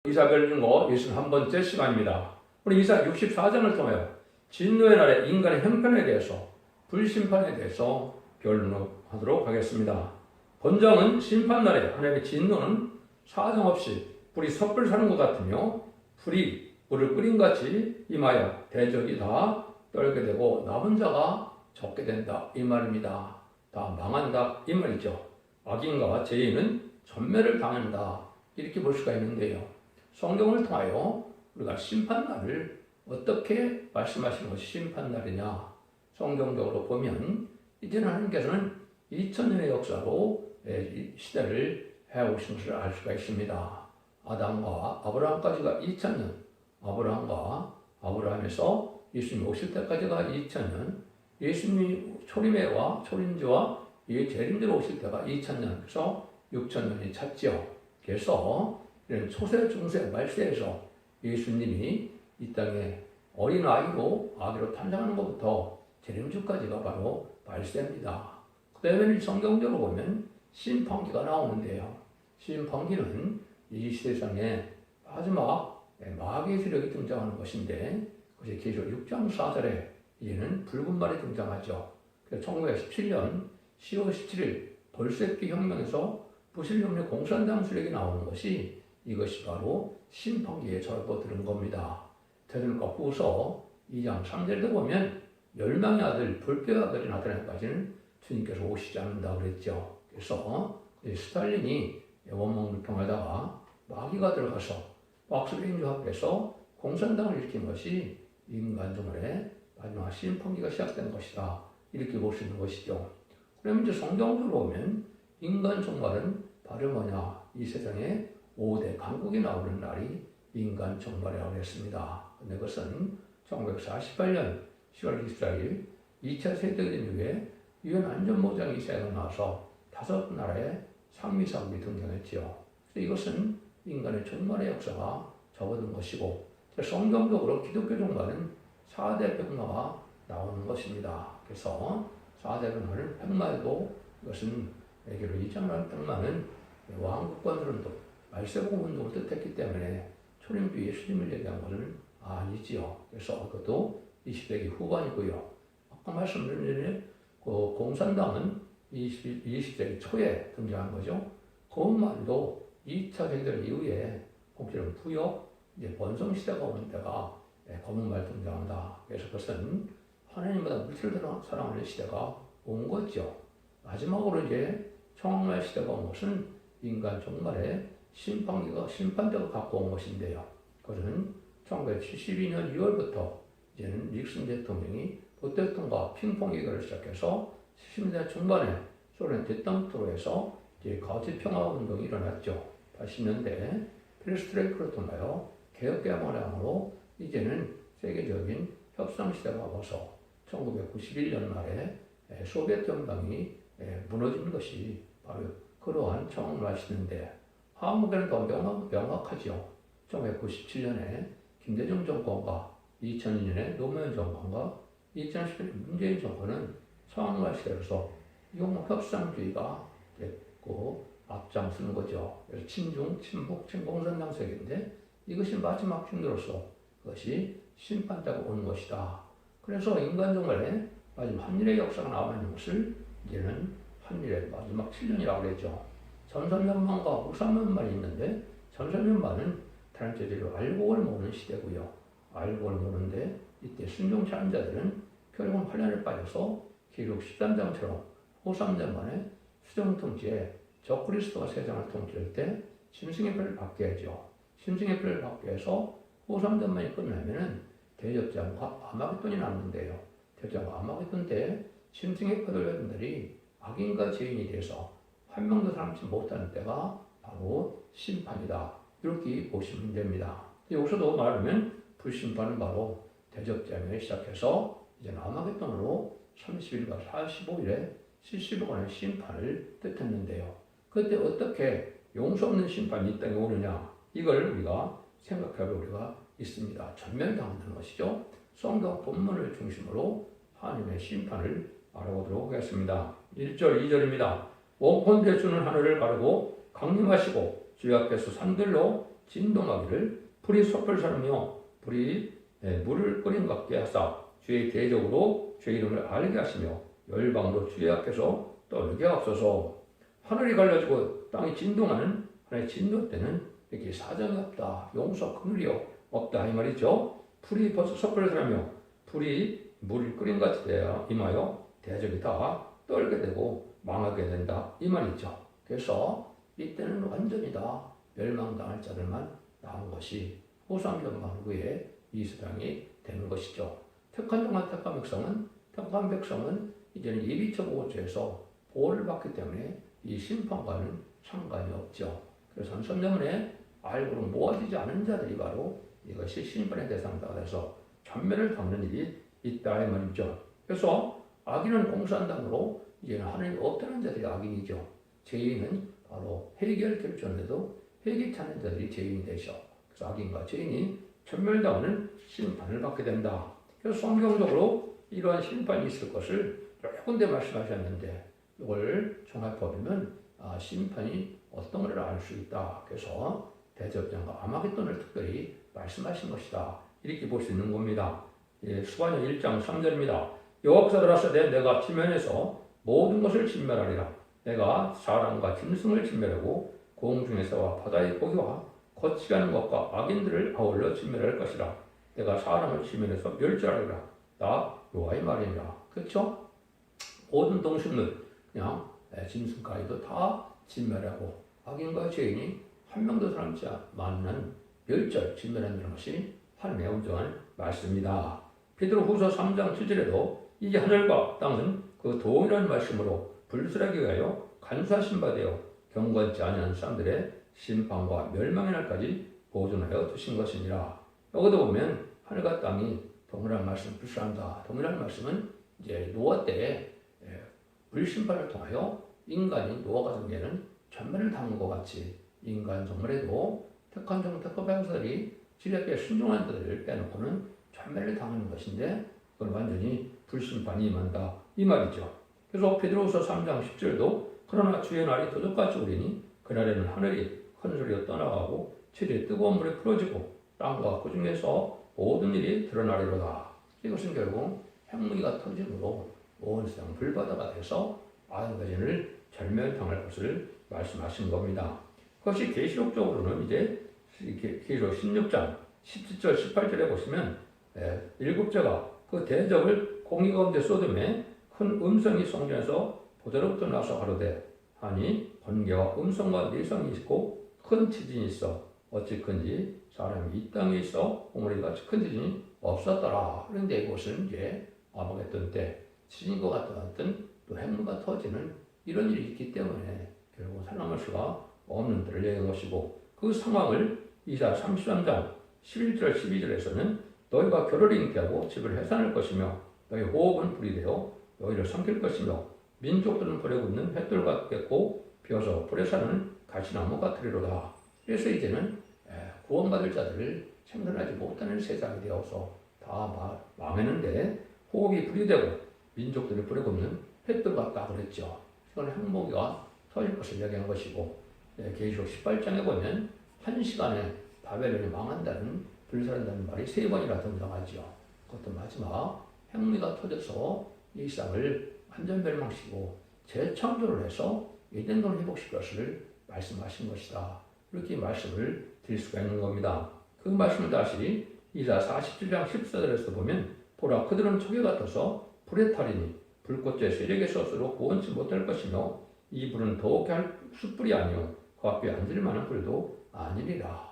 이사별rin고 61번째 시간입니다. 우리 이사 64장을 통하여 진노의 날에 인간의 형편에 대해서 불심판에 대해서 변론하도록 하겠습니다. 본장은 심판날에 하나님의 진노는 사정없이 불이 섣불 사는 것 같으며 불이 물을 끓인 같이 임하여 대적이 다 떨게 되고 남은 자가 적게 된다 이 말입니다. 다 망한다 이 말이죠. 악인과 죄인은 전멸을 당한다 이렇게 볼 수가 있는데요. 성경을 통하여 우리가 심판날을 어떻게 말씀하시는 것이 심판날이냐 성경적으로 보면 이제는 하나님께서는 2000년의 역사로 시대를 해오신 것을 알 수가 있습니다. 아담과 아브라함까지가 2000년, 아브라함에서 예수님 오실 때까지가 2000년, 예수님 초림회와 초림주와 재림주로 오실 때가 2000년, 그래서 6000년이 찼죠. 그래서 이런 초세, 중세, 말세에서 예수님이 이 땅에 어린아이로 아기로 탄생하는 것부터 재림주까지가 바로 말세입니다. 그 다음에 성경적으로 보면 심판기가 나오는데요. 심판기는 이 세상에 마지막 마귀의 세력이 등장하는 것인데 그것이 계시록 6장 4절에 이제는 붉은 말이 등장하죠. 그래서 1917년 10월 17일 벌새끼 혁명에서 부실용의 공산당 수령이 나오는 것이 이것이 바로 심판기에 접어드는 겁니다. 테살로니가 후서 2장 3절도 보면 멸망의 아들, 불pe의 아들이 나타나기까지는 주님께서 오시지 않는다 그랬죠. 그래서 스탈린이 원망 불평하다가 마귀가 들어가서 왁스레인주 앞에서 공산당을 일으킨 것이 인간 종말의 마지막 심판기가 시작된 것이다. 이렇게 볼 수 있는 것이죠. 그러면 이제 성경으로 보면 인간 종말은 바로 뭐냐? 이 세상에 5대 강국이 나오는 날이 인간 종말이라고 했습니다. 근데 그것은 1948년 10월 24일 2차 세계대전 이후에 유엔 안전보장 이사회가 나와서 5나라의 상미사국이 등장했지요. 그래서 이것은 인간의 종말의 역사가 접어든 것이고 성경적으로 기독교 종말은 4대 병마가 나오는 것입니다. 그래서 4대 병마는 병마에도 이것은 외교로 이장하는 병마는 왕국권으로도 말세복음 운동을 뜻했기 때문에 초림주 예수님을 얘기한 것은 아니지요. 그래서 그것도 20세기 후반이고요. 아까 말씀드린 그 공산당은 20세기 초에 등장한 거죠. 그것만도 2차 세계대전 이후에 공처럼 부역, 이제 번성 시대가 오는 때가 검은 말 등장한다. 그래서 그것은 하나님보다 물질을 사랑하는 시대가 온 거죠. 마지막으로 이제 청황말 시대가 온 것은 인간 종말에 심판대가 갖고 온 것인데요. 그것은 1972년 2월부터 이제는 닉슨 대통령이 부대통령과 핑퐁 얘기를 시작해서 70년대 중반에 소련 대땅트로에서 이제 가치 평화 운동이 일어났죠. 80년대 페레스트레이크를 통하여 개혁개방으로 이제는 세계적인 협상 시대가 와서 1991년 말에 소비에트 연방이 무너진 것이 바로 그러한 청황말 시대인데 한국에는 더 명확하죠. 1997년에 김대중 정권과 2002년에 노무현 정권과 2010년에 문재인 정권은 청황말 시대로서 용협상주의가 됐고 앞장서는 거죠. 그래서 친중, 친북, 친공산당 세계인데 이것이 마지막 흉내로서 그것이 심판대가 오는 것이다. 그래서 인간 종말에 마지막 한일의 역사가 나오는 것을 이제는 한일의 마지막 7년이라고 그랬죠. 전선연만과 우상연만이 있는데 전선연만은 다른 제대로 알곡을 모으는 시대고요. 알곡을 모으는데 이때 순종치 않은 자들은 결국은 환란에 빠져서 기록 13장처럼 후3년만에 수정통치에 적그리스도가 세상을 통치할 때 짐승의 표를 받게 하죠. 짐승의 표를 받게 해서 후3년만이 끝나면은 대접장과 아마겟돈이 남는데요. 대접장과 아마겟돈 때 짐승의 표를 받은 자들이 악인과 죄인이 돼서 한 명도 살지 못하는 때가 바로 심판이다. 이렇게 보시면 됩니다. 여기서도 말하면 불심판은 바로 대접장에 시작해서 이제 아마겟돈으로 30일과 45일에 70억 원의 심판을 뜻했는데요. 그때 어떻게 용서 없는 심판이 이 땅에 오느냐 이걸 우리가 생각해볼 필요가 있습니다. 전멸당하는 것이죠. 성경 본문을 중심으로 하나님의 심판을 알아보도록 하겠습니다. 1절 2절입니다. 원콘 대주는 하늘을 가르고 강림하시고 주의 앞에서 산들로 진동하기를 불이 섭을 사르며 불이 물을 끓인 것 같게 하사 주의 대적으로 주의 이름을 알게 하시며 열방으로 주의 앞에서 떨게 하옵소서. 하늘이 갈라지고 땅이 진동하는 하나의 진동 때는 이렇게 사정이 없다. 용서 긍휼이 없다 이 말이죠. 불이 벌써 섭을 사르며 불이 물을 끓인 것 같이 임하여 대적이 다 떨게 되고 망하게 된다 이 말이죠. 그래서 이때는 완전히 다 멸망당할 자들만 나온 것이 후삼전망 후에 이 세상이 되는 것이죠. 택한 종과 택한 백성은 이제는 예비처 보호처에서 보호를 받기 때문에 이 심판과는 상관이 없죠. 그래서 선전문에 알고로 모아지지 않은 자들이 바로 이것이 심판의 대상이다 해서 전멸을 당하는 일이 있다 이 말이죠. 그래서 악인은 공산당으로 이제는 하나님 없다는 자들이 악인이죠. 죄인은 바로 회개할 결정에도 회개치 않는 자들이 죄인이 되죠. 그래서 악인과 죄인이 전멸당하는 심판을 받게 된다. 그래서 성경적으로 이러한 심판이 있을 것을 여러 군데 말씀하셨는데 이걸 종합해보면 심판이 어떤 것을 알 수 있다. 그래서 대접장과 아마겟돈을 특별히 말씀하신 것이다. 이렇게 볼 수 있는 겁니다. 수완형 1장 3절입니다. 여호와께서 하시되 내가 지면에서 모든 것을 진멸하리라. 내가 사람과 짐승을 진멸하고 공중에서와 바다의 고기와 거치가는 것과 악인들을 아울러 진멸할 것이라. 내가 사람을 지면에서 멸절하리라. 나 여호와의 말이니라. 그렇죠? 모든 동식물 그냥 짐승까지도 다 진멸하고 악인과 죄인이 한 명도 살지 않는 멸절, 진멸한다는 것이 하나님의 온전한 말씀입니다. 베드로후서 3장 7절에도 이 하늘과 땅은 그 동일한 말씀으로 불순하게 하여 간수하신 바 되어 경건치 아니한 사람들의 심판과 멸망의 날까지 보존하여 두신 것이니라. 여기도 보면 하늘과 땅이 동일한 말씀 불순한다. 동일한 말씀은 이제 노아 때에 불심판을 통하여 인간이 노아 가정에는 전멸을 당한 것 같이 인간 정말에도 택한 종 택한 백성들이 지략에 순종한 자들을 빼놓고는 전멸을 당하는 것인데 그건 완전히 불심판이 임한다 이 말이죠. 그래서 베드로후서 3장 10절도 그러나 주의 날이 도적같이 오리니 그날에는 하늘이 큰 소리로 떠나가고 질이 뜨거운 물에 풀어지고 땅과 그 중에서 모든 일이 드러나리로다. 이것은 결국 핵무기가 터짐으로 온 세상 불바다가 돼서 아담과인을 절멸당할 것을 말씀하신 겁니다. 그것이 계시록적으로는 이제 계시록 16장 17절 18절에 보시면 일곱째가 그 대적을 공의 가운데 쏟음에 큰 음성이 성전에서 보좌로부터 나서 가로되 하니 번개와 음성과 내성이 있고 큰 지진이 있어 어찌 큰지 사람이 이 땅에 있어 오므리같이 큰 지진이 없었더라. 그런데 이것은 이제 아마겟돈 때 지진과 같은 또 핵무가 터지는 이런 일이 있기 때문에 결국 살아남을 수가 없는 데를 얘기한 것이고 그 상황을 이사 33장 11절 12절에서는 너희가 결을 잉태하고 집을 해산할 것이며 너희 호흡은 불이 되어 너희를 삼킬 것이며 민족들은 불에 굽는 횃돌 같겠고 비어서 불에 사는 가시나무 같으리로다. 그래서 이제는 구원받을 자들을 생존하지 못하는 세상이 되어서 다 망했는데 호흡이 불이 되고 민족들이 불에 굽는 횃돌 같다 그랬죠. 이건 핵무기가 터질 것을 얘기한 것이고 계시록 18장에 보면 한 시간에 바벨론이 망한다는 불살한다는 말이 3번이나 등장하죠. 그것도 마지막 핵무기가 터져서 이 땅을 완전 멸망시키고 재창조를 해서 예덴동을 회복시킬 것을 말씀하신 것이다. 이렇게 말씀을 드릴 수가 있는 겁니다. 그 말씀을 다시 이사 47장 14절에서 보면 보라 그들은 초계 같아서 불에 타리니 불꽃의 세력의 소스로 구원치 못할 것이며 이 불은 더욱이 할 숯불이 아니요 그 앞에 앉을 만한 불도 아니리라.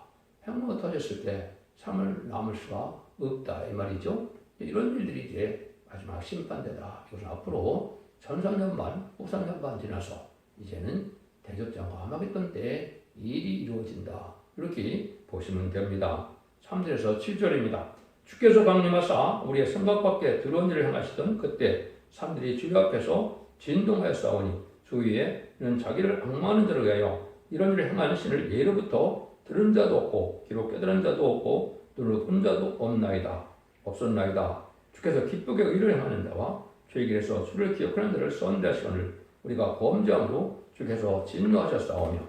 핵무가 터졌을 때 삶을 남을 수가 없다 이 말이죠. 이런 일들이 이제 마지막 심판대다. 이것은 앞으로 전상년반, 후상년반 지나서 이제는 대접장과 아마겟돈 때에 일이 이루어진다. 이렇게 보시면 됩니다. 3절에서 7절입니다. 주께서 강림하사 우리의 생각 밖에 들어온 일을 행하시던 그때 사람들이 주 앞에서 진동하여 싸우니 주위에는 자기를 악마하는 자를 위하여 이런 일을 행하는 신을 예로부터 들은 자도 없고 기록 깨달은 자도 없고 눈을 본 자도 없었나이다. 주께서 기쁘게 의를 행하는 자와 죄의 길에서 주를 기억하는 자를 선대하시거늘 우리가 범죄함으로 주께서 진노하셨사오며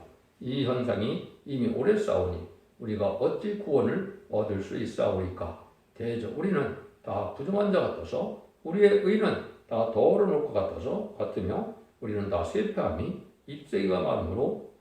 이 현상이 이미 오래 싸우니 우리가 어찌 구원을 얻을 수 있사오리까? 대저 우리는 다 부정한 자 같아서 우리의 의는 다 더러울 것 같으며 우리는 다 쇠폐함이 잎새기 같으므로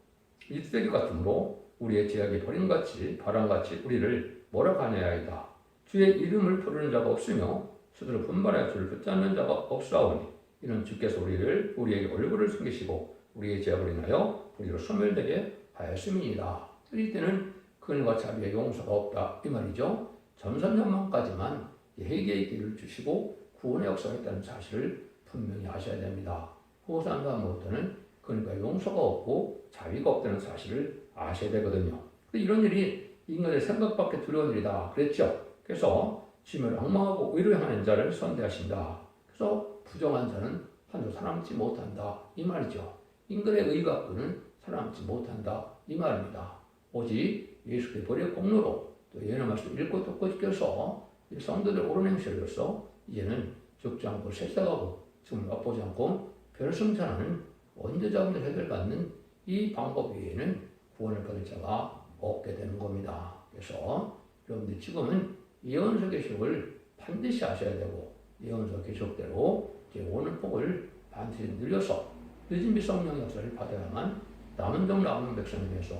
우리의 제약이 버림같이 바람같이 우리를 몰아가냐이다. 주의 이름을 부르는 자가 없으며 스스로 분발하여 주를 붙잡는 자가 없사오니 이는 주께서 우리에게 얼굴을 숨기시고 우리의 제약을 인하여 우리로 소멸되게 하였음이니이다. 이때는 근과 자비의 용서가 없다 이 말이죠. 전선전망까지만 회개의 길을 주시고 구원의 역사가 있다는 사실을 분명히 아셔야 됩니다. 후산과 모두는 그러니까 용서가 없고 자비가 없다는 사실을 아셔야 되거든요. 이런 일이 인간의 생각밖에 두려운 일이다 그랬죠. 그래서 지면을 엉망하고 의를 향하는 자를 선대하신다. 그래서 부정한 자는 한도 살아남지 못한다 이 말이죠. 인간의 의 갖고는 살아남지 못한다 이 말입니다. 오직 예수의 보혈의 공로로 또 예언의 말씀을 읽고 듣고 지켜서 성도들 옳은 행실로서 이제는 죽지 않고 새싹하고 지금 맛보지 않고 별승천하는 원죄자금을 해결받는 이 방법 외에는 구원을 받을 자가 없게 되는 겁니다. 그래서 여러분들 지금은 예언서 계시록을 반드시 아셔야 되고 예언서 계시록대로 오는 복을 반드시 늘려서 늦은 비 성령 역사를 받아야만 남은 종 남은 백성에 대해서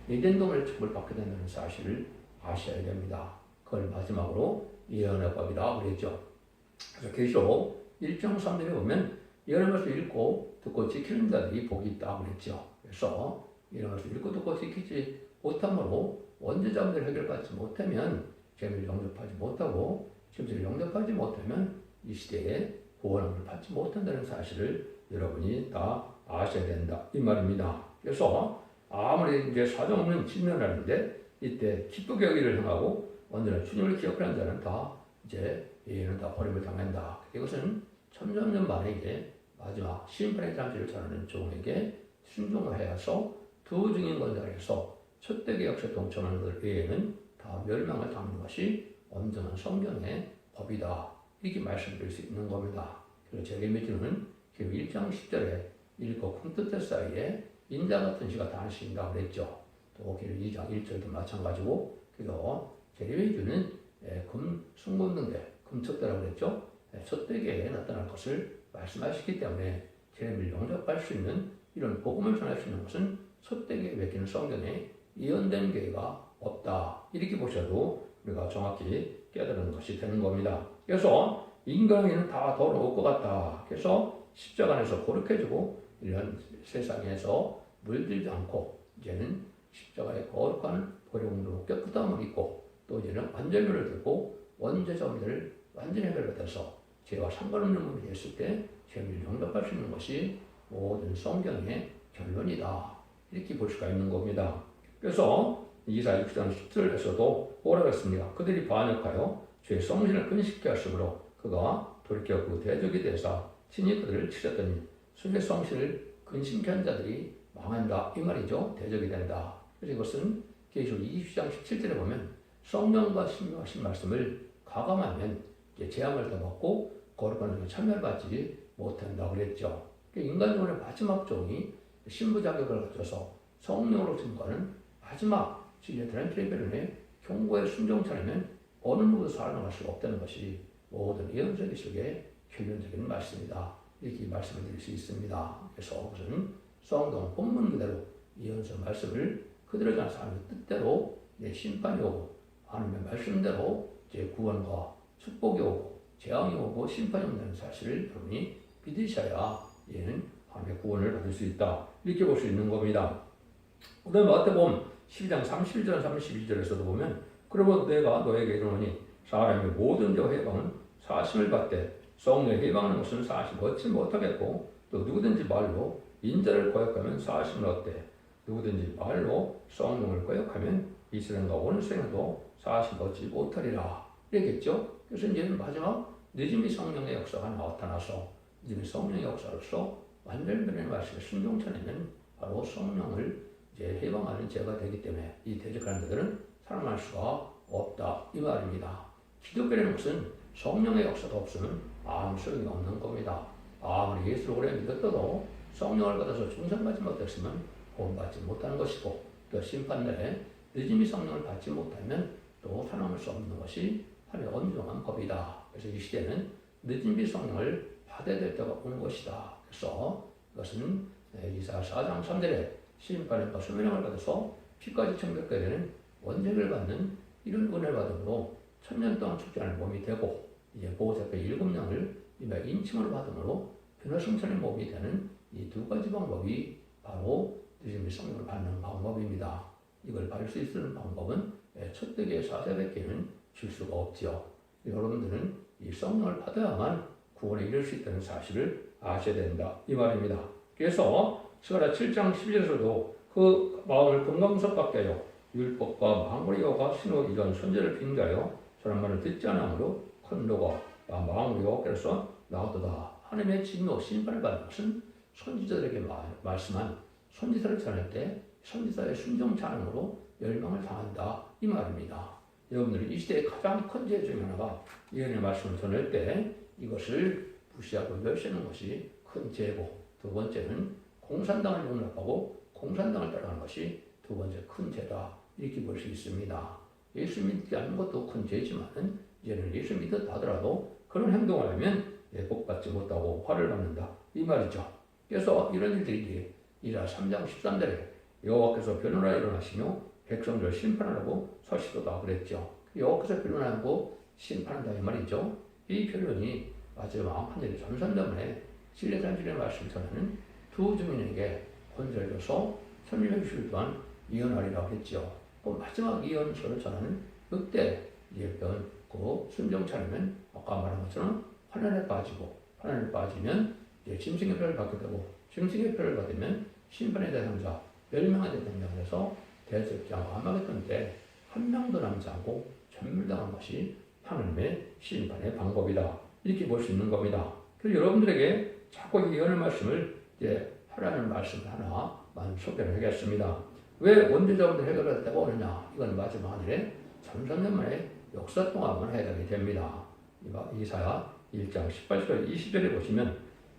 예전동을 축복을 받게 된다는 사실을 아셔야 됩니다. 그걸 마지막으로 예언의 법이라고 그랬죠. 그래서 계시록 1장 3절에 보면 예언의 말씀을 읽고 듣고 지키는 자들이 복이 있다고 그랬죠. 그래서 예언의 말씀을 읽고 듣고 지키지 못함으로 원죄자분들 해결받지 못하면 재미를 영접하지 못하고 재미를 영접하지 못하면 이 시대에 구원을 받지 못한다는 사실을 여러분이 다 아셔야 된다 이 말입니다. 그래서 아무리 이제 사정 없는 진면하는데 이때 기쁘게 여기를 행하고 언제나 주님을 기억하는 자는 다 이제 예는 다 버림을 당한다. 이것은 천년년 만에 이제 마지막 심판의 장치를 전하는 종에게 순종을 해서 두 증인 권자에서 첫대기 역사에 동참하는 것 외에는 다 멸망을 당하는 것이 온전한 성경의 법이다. 이렇게 말씀드릴 수 있는 겁니다. 그리고 제레미야는 1장 10절에 읽고 쿵뜻 사이에 인자 같은 시가 단신이라고 그랬죠. 또 2장 1절도 마찬가지고 그리고 제레미야는 승문등대 금척대라고 그랬죠. 첫대기에 나타날 것을 말씀하시기 때문에 제레미야를 영접할 수 있는 이런 복음을 전할 수 있는 것은 첫대기에 맡기는 성경에 예언된 교회가 없다. 이렇게 보셔도 우리가 정확히 깨달은 것이 되는 겁니다. 그래서 인간에는 다 더러울 것 같다. 그래서 십자가 안에서 거룩해지고 이런 세상에서 물들지 않고 이제는 십자가의 거룩한 보혈공로로 깨끗함을 입고 또 이제는 완전면을 들고 원죄자들을 완전히 해결받아서 죄와 상관없는 몸이 됐을 때 죄를 영접할 수 있는 것이 모든 성경의 결론이다. 이렇게 볼 수가 있는 겁니다. 그래서 이사야 6장 10절에서도 뭐라고 했습니까? 그들이 반역하여 죄의 성신을 근식케 하심으로 그가 돌이켜 그 대적이 되사 친히 그들을 치셨더니 수의 성신을 근심케 한 자들이 망한다 이 말이죠. 대적이 된다. 그래서 이것은 계시록 20장 17절에 보면 성령과 신명하신 말씀을 가감하면 재앙을 더 받고 거룩한 영에 참여받지 못한다고 그랬죠. 인간적으로 마지막 종이 신부 자격을 가져서 성령으로 증거하는 마지막 진리의 트랜트레벨론의 경고에 순종차라면 어느 누구도 살아남을 수가 없다는 것이 모든 예언서 계시록의 결론적인 말씀이다. 이렇게 말씀을 드릴 수 있습니다. 그래서 그것은 성경 본문 그대로 예언서 말씀을 그대로 전한 사람의 뜻대로 심판이 오고 하나님의 말씀대로 이제 구원과 축복이 오고 재앙이 오고 심판이 온다는 사실을 여러분이 믿으셔야 얘는 하나님의 구원을 받을 수 있다. 이렇게 볼 수 있는 겁니다. 그 다음에 마태복음 12장 31절 32절에서도 보면 그러므로 내가 너에게 이르노니 사람의 모든 죄와 해방은 사심을 받되 성령의 해방하는 것은 사심 얻지 못하겠고 또 누구든지 말로 인자를 거역하면 사심을 얻되 누구든지 말로 성령을 거역하면 이스라엘과 온 세상에도 사심 얻지 못하리라. 이랬겠죠. 그래서 이제 마지막 늦음이 성령의 역사가 나타나서 늦음이 성령의 역사로서 완전히 변화의 말씀에 순종천에는 바로 성령을 이제 해방하는 죄가 되기 때문에 이 대적하는 자들은 살아날 수가 없다 이 말입니다. 기독교라는 것은 성령의 역사가 없으면 아무 소용이 없는 겁니다. 아무리 예수를 오래 믿었어도 성령을 받아서 중생받지 못했으면 구원받지 못하는 것이고 또 심판날에 늦음이 성령을 받지 못하면 또 살아남을 수 없는 것이 하나님의 엄중한 법이다. 그래서 이 시대는 늦음이 성령을 받아야 될 때가 온 것이다. 그래서 이것은 이사야 4장 3절에 시인판에서 수명을 받아서 피까지 청백하게 되는 원죄를 받는 이런 은혜를 받음으로 1000년 동안 죽지 않을 몸이 되고 이제 보호자의 7명을 인침을 받음으로 변화성천의 몸이 되는 이 두 가지 방법이 바로 늦음이 성령을 받는 방법입니다. 이걸 받을 수 있는 방법은 첫대기의 4세대기는 줄 수가 없지요. 여러분들은 이 성령을 받아야만 구원에 이를 수 있다는 사실을 아셔야 된다. 이 말입니다. 그래서 스가랴 7장 11절에서도 그 마음을 금강석같게 하여 율법과 망우리여가 신호 이런 선제를 빙자하여 저런 말을 듣지 않으므로 큰 노가 망우리여 그래서 나오도다. 하나님의 진노 심판을 받는 것은 선지자들에게 말씀한 선지자를 전할 때 선지자의 순종치 않음으로 멸망을 당한다. 이 말입니다. 여러분들이 이 시대의 가장 큰 죄 중에 하나가 예언의 말씀을 전할 때 이것을 무시하고 멸시하는 것이 큰 죄고, 두 번째는 공산당을 용납하고 공산당을 따라가는 것이 두 번째 큰 죄다. 이렇게 볼 수 있습니다. 예수 믿지 않는 것도 큰 죄지만 이제는 예수 믿었다 하더라도 그런 행동을 하면 복받지 못하고 화를 받는다. 이 말이죠. 그래서 이런 일들이 이사 3장 13절에 여호와께서 변호라 일어나시며 백성들을 심판하라고 서시도다 그랬죠. 여호와께서 변호하고 심판한다 이 말이죠. 이 변론이 마지막 하늘의 전선대문에 진례단질의 말씀을 전하는 두 증인에게 권세를 줘서 1600일 동안 예언하리라고 했죠. 그 마지막 예언서를 전하는 그때 예언 그 순종차리면 아까 말한 것처럼 환난에 빠지고 환난에 빠지면 이제 짐승의 표를 받게 되고 짐승의 표를 받으면 심판의 대상자 멸망의 대상자 그래서 대적자와 암막했던 때 한 명도 남지 않고 전멸당한 것이 하나님의 심판의 방법이다. 이렇게 볼 수 있는 겁니다. 그래서 여러분들에게 자꾸 이 예언의 말씀을 이제 하라는 말씀을 하나만 소개를 하겠습니다. 왜 원죄자분들 해결할 때가 오느냐? 이건 마지막 하늘에 3000년 만에 역사 동안만 해결이 됩니다. 이사야 1장 18절 20절에 보시면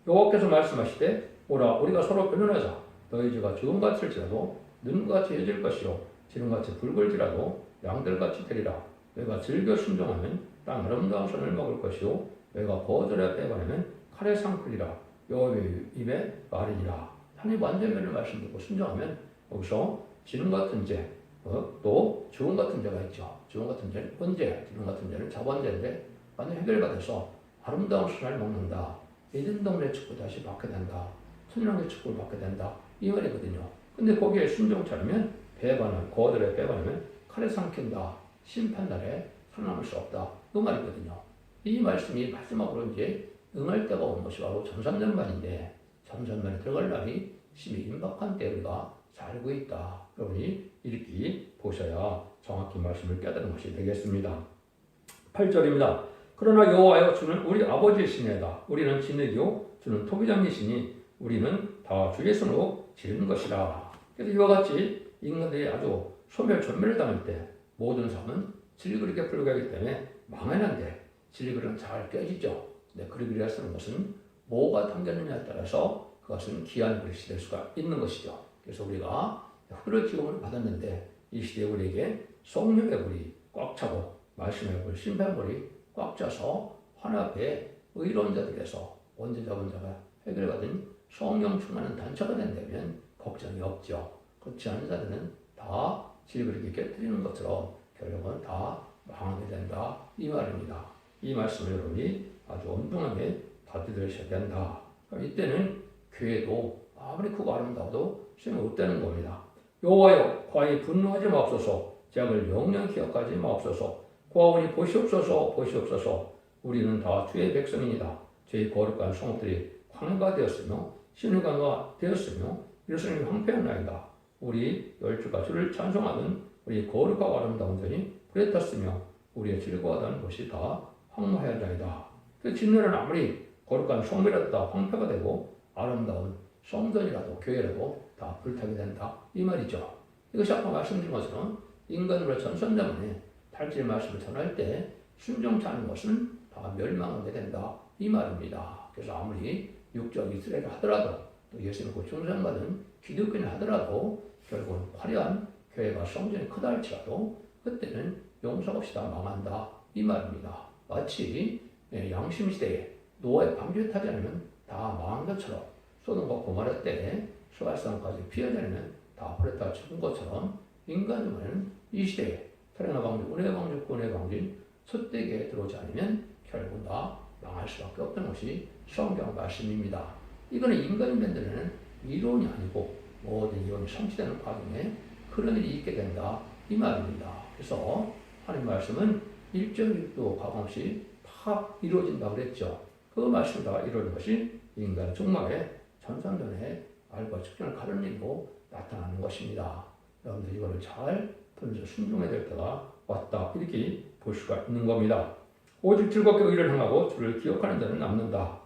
여호와께서 말씀하시되 오라 우리가 서로 변론하자 너희 죄가 주음같을지라도 눈같이 해질 것이요 지름같이 붉을지라도 양들같이 되리라. 너희가 즐겨 순종하면 땅 아름다운 선을 먹을 것이요 너희가 거절에 빼버리면 칼에 상클리라. 여호와의 입에 말이니라. 하나님 완전면을 말씀 듣고 순종하면 여기서 지름 같은 죄, 또 주음 같은 죄가 있죠. 주음 같은 죄는 언제, 지름 같은 죄는 자본죄인데 완전 해결받아서 아름다운 선을 먹는다. 에덴 동네 축구 다시 받게 된다. 천년의 축구를 받게 된다. 이 말이거든요. 근데 거기에 순종차리면 배반을 거절에 배반하면 칼에 삼킨다. 심판날에 살아남을 수 없다. 그 말이거든요. 이 말씀이 마지막으로 이제 응할 때가 온 것이 바로 전산전만인데 전산만에 들어갈 날이 심히 임박한 때 우리가 살고 있다. 여러분이 이렇게 보셔야 정확히 말씀을 깨닫는 것이 되겠습니다. 8절입니다. 그러나 여호와여 주는 우리 아버지의 신이다. 우리는 진흙이요 주는 토기장이시니 우리는 다 주의 손으로 지은 것이라. 그래서 이와 같이 인간들이 아주 소멸 전멸을 당할 때 모든 삶은 질그릇에 불과하기 때문에 망하는데 질그릇은 잘 깨지죠. 네, 그릇이라 쓰는 것은 뭐가 담겼느냐에 따라서 그것은 귀한 그릇이 될 수가 있는 것이죠. 그래서 우리가 흐를 기움을 받았는데 이 시대에 우리에게 성령의 불이 꽉 차고 말씀의 불, 심판불이 꽉 차서 환합의 의로운 자들에서 원죄자분 자가 해결받은 성령 충만한 단체가 된다면 걱정이 없죠. 그렇지 않은 자들은 다 질그릇이 깨뜨리는 것처럼 결국은 다 망하게 된다. 이 말입니다. 이 말씀을 여러분이 아주 엄중하게 받들으셔야 된다. 이때는 교회도 아무리 크고 아름다워도 소용없다는 겁니다. 여호와여 과히 분노하지 마옵소서 죄악을 영영 기억하지 마옵소서 고아오니 보시옵소서 보시옵소서 우리는 다 주의 백성이니다. 저희 거룩한 성읍들이 황해가 되었으며 신뢰가 되었으며 이르사람이 황폐하나이다. 우리 열주가 주를 찬송하는 우리 거룩하고 아름다운 전이 불에 탔으며 우리의 즐거워하던 것이 다 황무하였나이다. 그 진노는 아무리 거룩한 성물이라도 다 황폐가 되고 아름다운 성전이라도 교회라도 다 불타게 된다. 이 말이죠. 이것이 아까 말씀드린 것처럼 인간으로 전선자문에 탈질 말씀을 전할 때 순종치 않은 것은 다 멸망하게 된다. 이 말입니다. 그래서 아무리 육적 이스라엘을 하더라도 또 예수 믿고 중생받은 기독교인 하더라도 결국은 화려한 교회가 성전이 크다 할지라도 그때는 용서가 없이 다 망한다 이 말입니다. 마치 양심시대에 노아의 방주에 타지 않으면 다 망한 것처럼 소돔과 고모라 때 수발산까지 피하지 않으면 다 불에 다 죽은 것처럼 인간은 이 시대에 사랑의 방주, 은혜의 방주, 구원의 방주인 첫대기에 들어오지 않으면 결국 다 망할 수밖에 없던 것이 성경 말씀입니다. 이거는 인간이 만드는 이론이 아니고 모든 이론이 성취되는 과정에 그런 일이 있게 된다 이 말입니다. 그래서 하나님 말씀은 일정일도 과감없이 다 이루어진다고 그랬죠. 그 말씀이 다 이루어진 것이 인간 종말에 전산전에 알과 측정을 가른 일로 나타나는 것입니다. 여러분들 이거를 잘 들으면서 순종해야 될 때가 왔다 이렇게 볼 수가 있는 겁니다. 오직 즐겁게 의를 행하고 주를 기억하는 자는 남는다.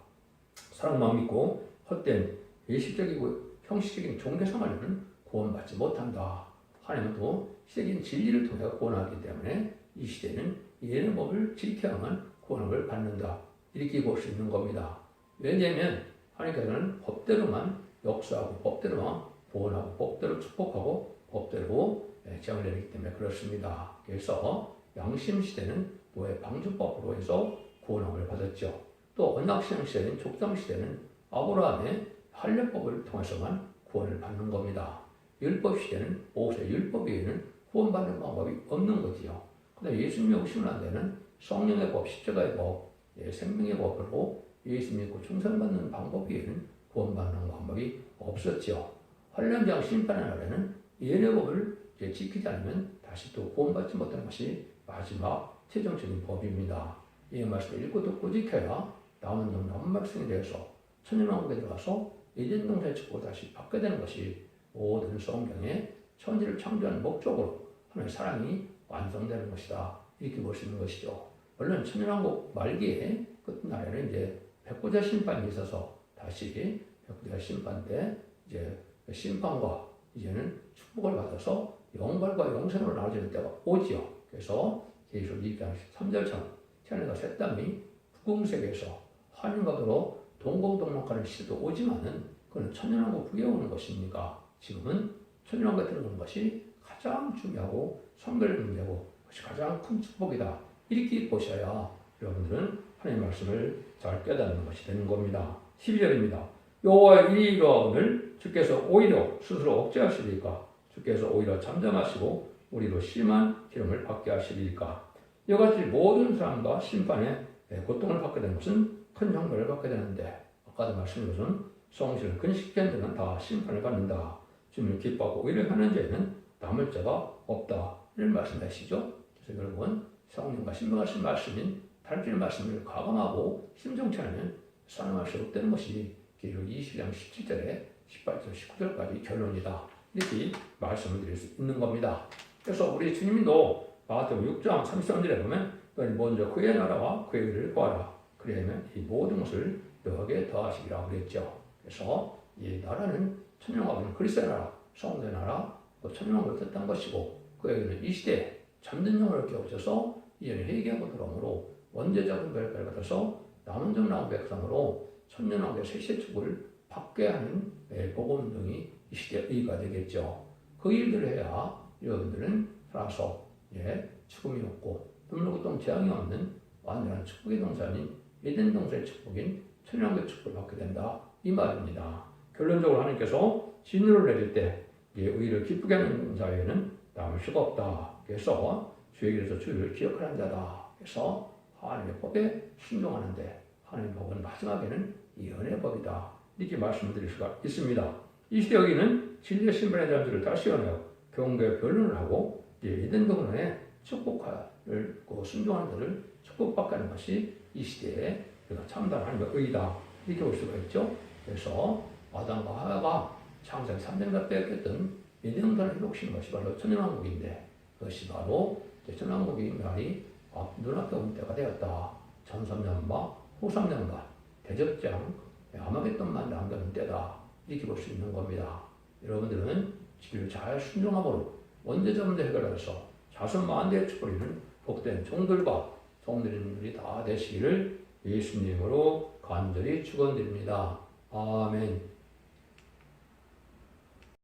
사랑만 믿고 헛된 예식적이고 형식적인 종교생활은 구원받지 못한다. 하나님은 또 시적인 진리를 통해 구원하기 때문에 이 시대는 예의 법을 지켜야만 구원을 받는다. 이렇게 볼 수 있는 겁니다. 왜냐하면 하나님께서는 법대로만 역사하고 법대로만 구원하고 법대로 축복하고 법대로 재앙을 내리기 때문에 그렇습니다. 그래서 양심시대는 노예 방주법으로 해서 구원함을 받았죠. 또 언약신앙 시대는 족장 시대는 아브라함의 할례법을 통해서만 구원을 받는 겁니다. 율법 시대는 모세 율법 외에는 구원받는 방법이 없는 거지요. 그런데 예수님이 오시고 난 데는 성령의 법, 십자가의 법, 생명의 법으로 예수 믿고 충성받는 방법 외에는 구원받는 방법이 없었죠. 환란장 심판의 날에는 예언의 법을 지키지 않으면 다시 또 구원받지 못하는 것이 마지막 최종적인 법입니다. 이 말씀을 읽고 듣고 지켜야 남은 종 남은 백성에 대해서 천년왕국에 들어가서 에덴 동산의 축복을 다시 받게 되는 것이 모든 성경의 천지를 창조하는 목적으로 하나님의 사랑이 완성되는 것이다. 이렇게 볼 수 있는 것이죠. 물론 천년왕국 말기에 끝날에는 이제 백보자 심판이 있어서 다시 백보자 심판 때 이제 심판과 이제는 축복을 받아서 영벌과 영생으로 나눠지는 때가 오지요. 그래서 계시록 2장 13절처럼 태어나가 새 땅이 북극세계에서 하늘과 더러 동공동락하는 시대도 오지만은 그건 천년왕국 후에 오는 것입니까? 지금은 천년왕국에 들어오는 것이 가장 중요하고 성결 문제고 그것이 가장 큰 축복이다. 이렇게 보셔야 여러분들은 하나님의 말씀을 잘 깨닫는 것이 되는 겁니다. 12절입니다. 여호와의 일이 이루어오늘 주께서 오히려 스스로 억제하시리까? 주께서 오히려 잠잠하시고 우리로 심한 기름을 받게 하시리까? 이같이 모든 사람과 심판에 고통을 받게 되는 것은 큰 형벌을 받게 되는데 아까도 말씀드린 것은 성실을 근식한 자는 다 심판을 받는다. 주님을 기뻐하고 의를 하는 자에는 남을 자가 없다. 이런 말씀하시죠. 그래서 결국은 성령과 신명하신 말씀인 달필 말씀을 가감하고 심정치 않으면 사랑할 수 없다는 것이 계시록 20장 17절에 18절 19절까지 결론이다. 이렇게 말씀을 드릴 수 있는 겁니다. 그래서 우리 주님도 마태복음 6장 33절에 보면 너희 먼저 그의 나라와 그의 의를 구하라. 그러면 이 모든 것을 너에게 더하시리라 그랬죠. 그래서 이 나라는 천년왕국은 그리스도의 나라, 성도의 나라, 천년왕국을 뜻한 것이고 그의 의는 이 시대에 잠든 영혼을 깨우쳐서 이제는 회개하고 들어오므로 원죄자 분별을 받아서 남은 정나온 백성으로 천년왕국의 세시의 축복을 받게 하는 복음운동이 이 시대의 의가 되겠죠. 그 일들을 해야 여러분들은 살아서 죽음이 없고 눈물 고통 재앙이 없는 완전한 축복의 동산인 에덴 동산의 축복인 천년왕국의 축복을 받게 된다. 이 말입니다. 결론적으로 하나님께서 진노를 내릴 때 의를 기쁘게 하는 자에게는 남을 수가 없다. 그래서 주의 길에서 주를 기억하는 자다. 그래서 하나님의 법에 순종하는데 하나님의 법은 마지막에는 예언의 법이다. 이렇게 말씀드릴 수가 있습니다. 이 시대 여기는 진리의 신분에 대한 줄을 다시 연하여 경고의 변론을 하고 에덴 동산의 축복을 순종하는 자를 축복받게 하는 것이 이 시대에 참다운 하나님의 의다. 이렇게 볼 수가 있죠. 그래서 아담과 하와가 창세기 3장 빼앗겼던 에덴 동산을 회복시킨 것이 바로 천년왕국인데 그것이 바로 천년왕국이 말이 눈앞에 온 때가 되었다. 전 3년과 후 3년과 대접장 아마겟돈만 남겨놓은 때다. 이렇게 볼 수 있는 겁니다. 여러분들은 지기를 잘 순종함으로 원죄자 문제 해결해서 자손 만대의 축복이는 복된 종들과 종들인들이 다 되시기를 예수님으로 간절히 축원드립니다. 아멘.